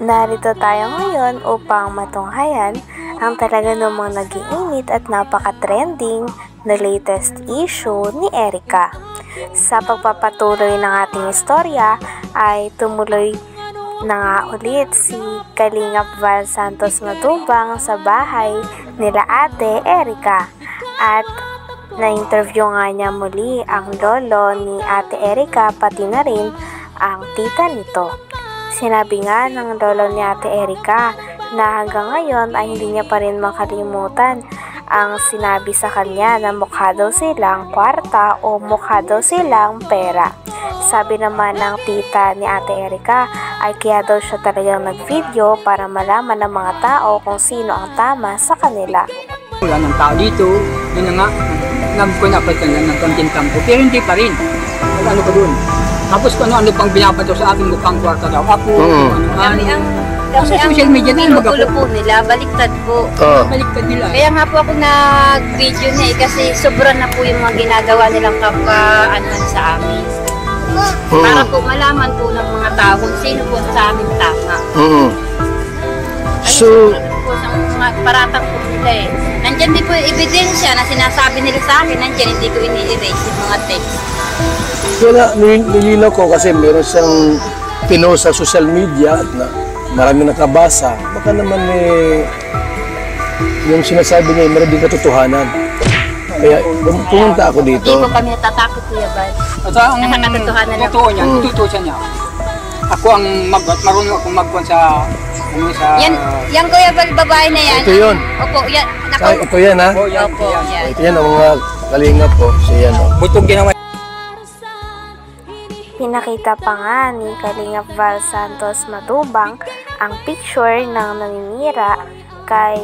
Narito tayo ngayon upang matunghayan ang talaga namang nag-iinit at napaka-trending na latest issue ni Erica. Sa pagpapatuloy ng ating istorya ay tumuloy na nga ulit si Kalingap Val Santos Matubang sa bahay nila Ate Erica at na-interview nga niya muli ang lolo ni Ate Erica pati na rin ang tita nito. Sinabi nga ng lolo ni Ate Erica na hanggang ngayon ay hindi niya pa rin makalimutan ang sinabi sa kanya na mukha daw silang kwarta o mukha daw silang pera. Sabi naman ng tita ni Ate Erica ay kaya daw siya talagang nag-video para malaman ng mga tao kung sino ang tama sa kanila. Wala ng tao dito, yun na nga, nagpunapatan lang ng konting tampo, pero hindi pa rin. Ano ko dun? Tapos kung ano pang binapato sa akin mukhang kwarta daw. Ako, Kasi sa social media din, magulo po nila, baliktad po. Baliktad nila. Kaya nga po ako nag-video na kasi sobra na po yung mga ginagawa nilang kapwa-anuhan sa amin. Para po malaman po ng mga tao kung sino po sa amin tama. So, po sa mga paratang po nila eh. Nandyan din po yung ebidensya na sinasabi nila sa akin, nandyan hindi ko ini-erase yung mga text. wala, nilinaw ko kasi meron siyang pinost sa social media at marami nakabasa. Baka naman yung sinasabi niya, meron din katotohanan. Kaya pumunta ako dito. Hindi po kami natatakot, Kuya Bal. At ang Nakakatotohanan lang. totoo niya, tututusan niya. Ako ang marunong akong magkuhan sa Yan Kuya Bal, babae na yan. Ito yun. Opo, yan. Ay, ito yan ha. Opo, yan. Ito yan ang mga kalingap po. So yan o. butong ginawa. Pinakita pa nga ni Kalingap Val Santos Matubang ang picture ng naninira kay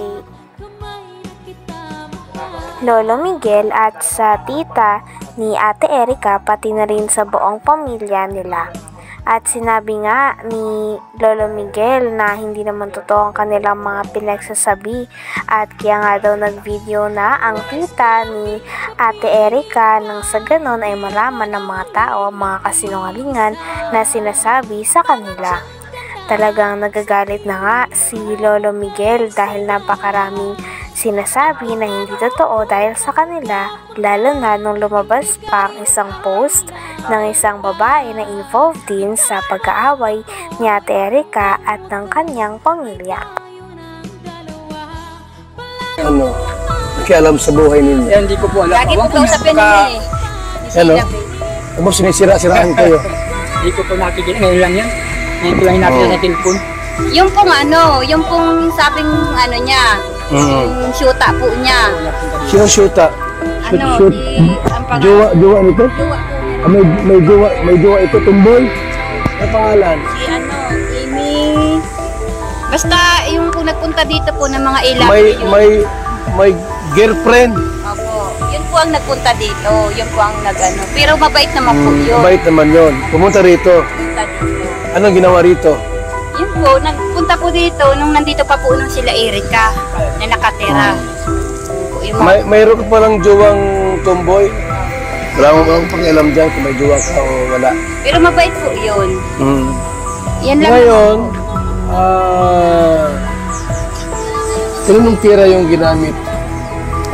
Lolo Miguel at sa tita ni Ate Erica pati na rin sa buong pamilya nila. At sinabi nga ni Lolo Miguel na hindi naman totoo ang kanilang mga pinagsasabi at kaya nga daw nag-video na ang tita ni Ate Erica nang sa ganon ay malaman ng mga tao ang mga kasinungalingan na sinasabi sa kanila. Talagang nagagalit na nga si Lolo Miguel dahil napakaraming sinasabi na hindi totoo dahil sa kanila, lalo na nung lumabas pa ang isang post ng isang babae na involved din sa pag-aaway ni Ate Erica at ng kanyang pamilya. Ano? Nakialam sa buhay ninyo. Hindi ko po alam. Lagi po kausapin nila eh. Ano? Ano sinisira-siraan kayo? Hindi ko po nakikita. Ngayon lang yan. Ngayon ko lang nakikita sa telepon. Yung pong sabing ano niya, yung syuta po niya. Sino shoota? Ano, Shoot. ang pangalan. Jowa nito? Jowa po. Ah, may jowa ito, tumboy? Ang pangalan? Si Amy. Basta yung kung nagpunta dito po ng mga ilang. May girlfriend. Opo. Yun po ang nagpunta dito. Yun po ang nag-ano. Pero mabait naman po yun. Mabait naman yun. Pumunta rito. Punta dito. Anong ginawa rito? Yun po, nagpunta po dito nung nandito pa po nung sila Erica na nakatira. Po, yung mga- Mayroon ka palang jowang tomboy? Wala mo bang pakialam dyan kung may jowa ka o wala? Pero mabait po yun. Yan lang. Ngayon, kanong pera yung ginamit?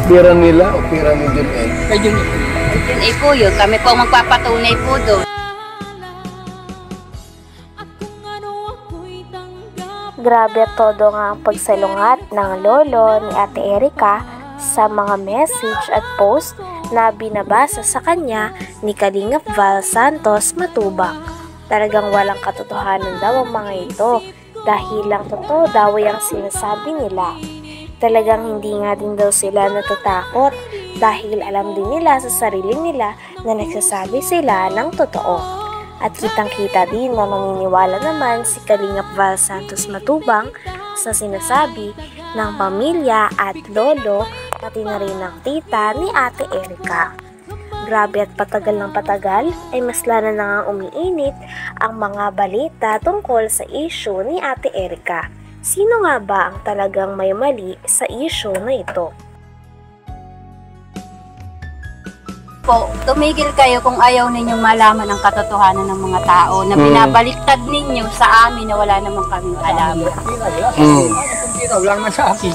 Pera nila o pera ni John L? Kaya yun eh. Yun ay po yun. Kami po ang magpapatunay po doon. Grabe at todo nga ang pagsalungat ng lolo ni Ate Erica sa mga message at post na binabasa sa kanya ni Kalingap Val Santos Matubang. Talagang walang katotohanan daw ang mga ito dahil lang totoo daw ang sinasabi nila. Talagang hindi nga din daw sila natatakot dahil alam din nila sa sarili nila na nagsasabi sila ng totoo. At kitang-kita din na naniniwala naman si Kalingap Val Santos Matubang sa sinasabi ng pamilya at lolo pati na rin ng tita ni Ate Erica. Grabe at patagal ng patagal ay mas lalo na nga umiinit ang mga balita tungkol sa issue ni Ate Erica. Sino nga ba ang talagang may mali sa issue na ito? Po, tumigil kayo kung ayaw ninyong malaman ang katotohanan ng mga tao na binabaliktad ninyo sa amin na wala namang kaming alam. Wala naman sa akin.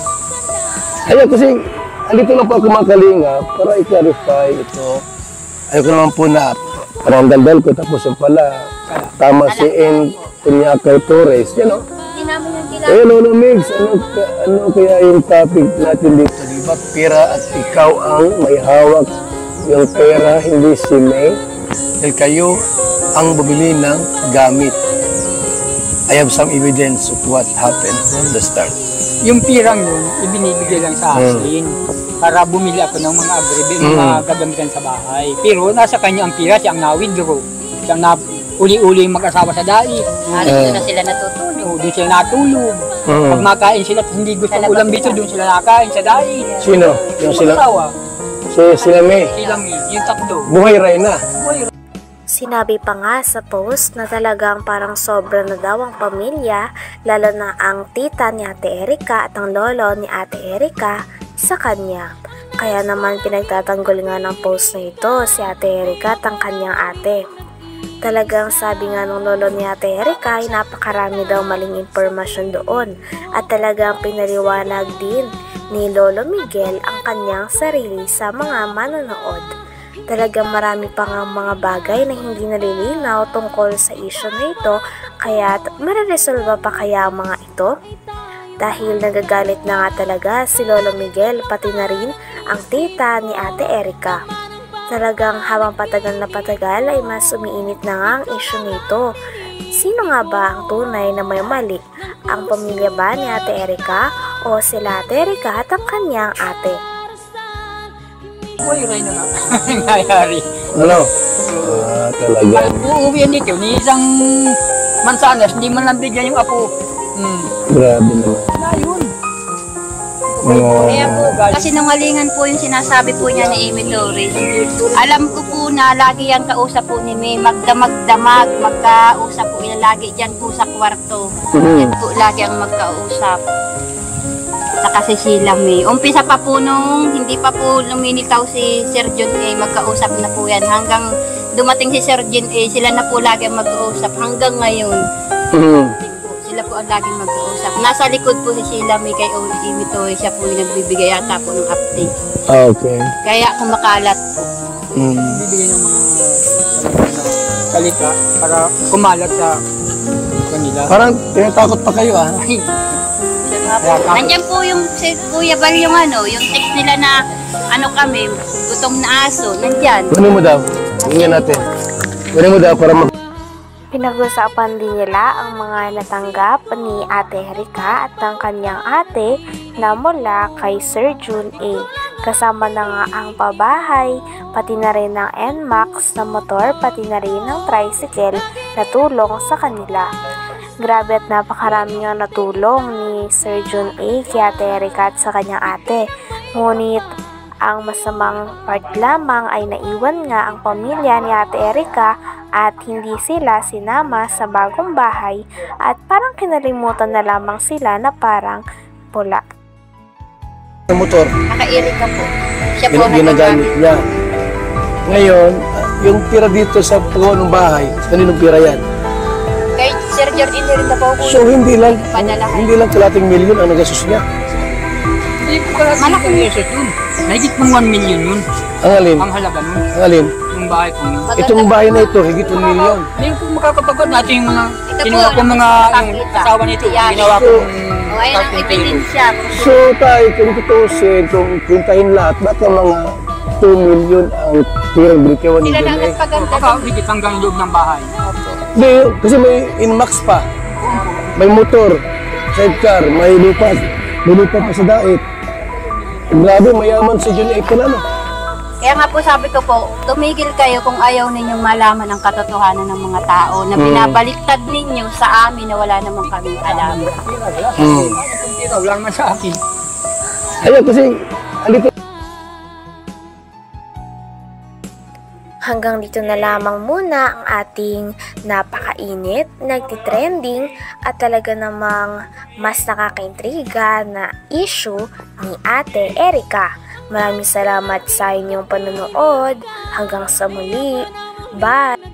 Ayun, kasi andito lang po ako mga kalinga para i-clarify ito. Ayoko naman po na parang daldal ko tapos yung pala tama si N. Tunyakay Torres. Yan o. Hindi namin yung Eh, Lolo Migs, ano kaya yung topic natin dito? Diba, pera at ikaw ang may hawak yung pera, hindi si May. Dahil kayo ang bumili ng gamit. I have some evidence of what happened from the start. Yung pirang yun, ibinibigay lang sa akin para bumili ako ng mga mga gagamitan sa bahay. Pero nasa kanya ang pira, siya ang na-withdraw. Siya ang uli-uli mag-asawa sa dai. doon na sila natutulog. Doon sila natulog. Pag makain sila, hindi gusto ulam dito, doon sila nakain sa dai. Sino? Yung sila? Mag-asawa. Sila May. Silang yung tatlo. Buhay Reyna. Sinabi pa nga sa post na talagang parang sobra na daw ang pamilya, lalo na ang tita ni Ate Erika at ang lolo ni Ate Erika sa kanya. Kaya naman pinagtatanggol nga ng post na ito si Ate Erika at ang kanyang ate. Talagang sabi nga ng lolo ni Ate Erika ay napakarami daw maling impormasyon doon at talagang pinaliwanag din ni Lolo Miguel ang kanyang sarili sa mga manonood. Talagang marami pa nga mga bagay na hindi nalilinaw tungkol sa issue na ito, kaya mareresolba pa kaya ang mga ito? Dahil nagagalit na nga talaga si Lolo Miguel pati na rin ang tita ni Ate Erika. Talagang habang patagal na patagal ay mas umiinit na nga ang issue nito. Sino nga ba ang tunay na may mali? Ang pamilya ba ni Ate Erika o sila Ate Erika at ang kanyang ate? Buhay rin na nga. Nangyayari. Ano? Talaga. Uuwihan dito ni isang mansanas, hindi man lang bigyan yung apo. Grabe naman. Ayun. Kaya po, kasi nungalingan po yung sinasabi po niya ni Amy Torres. Alam ko po na lagi yan kausap po ni May, magdamag-damag, magkausap po yan lagi dyan po sa kwarto. Yan po lagi ang magkausap. Saka si Sheila May. Umpisa pa po nung hindi pa po luminitaw si Sir John A, magkausap na po yan. Hanggang dumating si Sir John A, sila na po lagi ang magkausap hanggang ngayon. Sila po ang laging mag-uusap. Nasa likod po si Sheila May kay Amy Torres, siya po yung nagbibigay yata po ng update. Okay. Kaya kumakalat po. Bibigyan ng mga salita para kumalat sa kanila. Parang tinatakot pa kayo ah. Nandiyan po yung si Kuya Bal yung yung text nila na kami, gutom na aso, nandyan. Kunin mo daw. Tingnan natin. Kunin mo daw para Pinag-usapan din nila ang mga natanggap ni Ate Erika at ng kanyang ate na mula kay Sir Jun A. Kasama na nga ang pabahay, pati na rin ng NMAX na motor, pati na rin ng tricycle na tulong sa kanila. Grabe at napakarami nga natulong ni Sir Jun A kay Ate Erika at sa kanyang ate. Ngunit ang masamang part lamang ay naiwan nga ang pamilya ni Ate Erika at hindi sila sinama sa bagong bahay at parang kinalimutan na lamang sila na parang pula. motor. Naka-Erika po. Siya po Ginagamit niya. Ngayon, yung tira dito sa pagawa ng bahay, kaninong pira yan? Kay Sir Jordan rin na po po. So hindi lang kalating milyon ang nagastos niya. Hindi ko pala malaki yung reset yun. Nahigit ng 1 million yun. Ang alin? Ang halaga nun. Ang alin? Yung bahay ko yun. Itong bahay na ito, higit 1 milyon. Hindi ko makakapagod natin yung mga Ito kinuha po, ko mga yung asawa nito. Ginawa ko O ayun ang ebidensya. So tayo, kung tutusin, kung puntahin lahat, ba't ang mga 2 milyon ang tirang brikewan ni Sila lang John A? nagpaganda. baka higit hanggang loob ng bahay. Hindi, kasi may inmax pa. May motor, sidecar, may lupa pa sa dait. Grabe, mayaman si John A. pala, no? Kaya nga po sabi ko po, tumigil kayo kung ayaw ninyong malaman ang katotohanan ng mga tao na binabaliktad ninyo sa amin na wala namang kaming alam. Wala naman sa akin. Ayun, kasi andito. Hanggang dito na lamang muna ang ating napakainit, nagtitrending at talaga namang mas nakakaintriga na issue ni Ate Erika. Maraming salamat sa inyong panonood. Hanggang sa muli. Bye!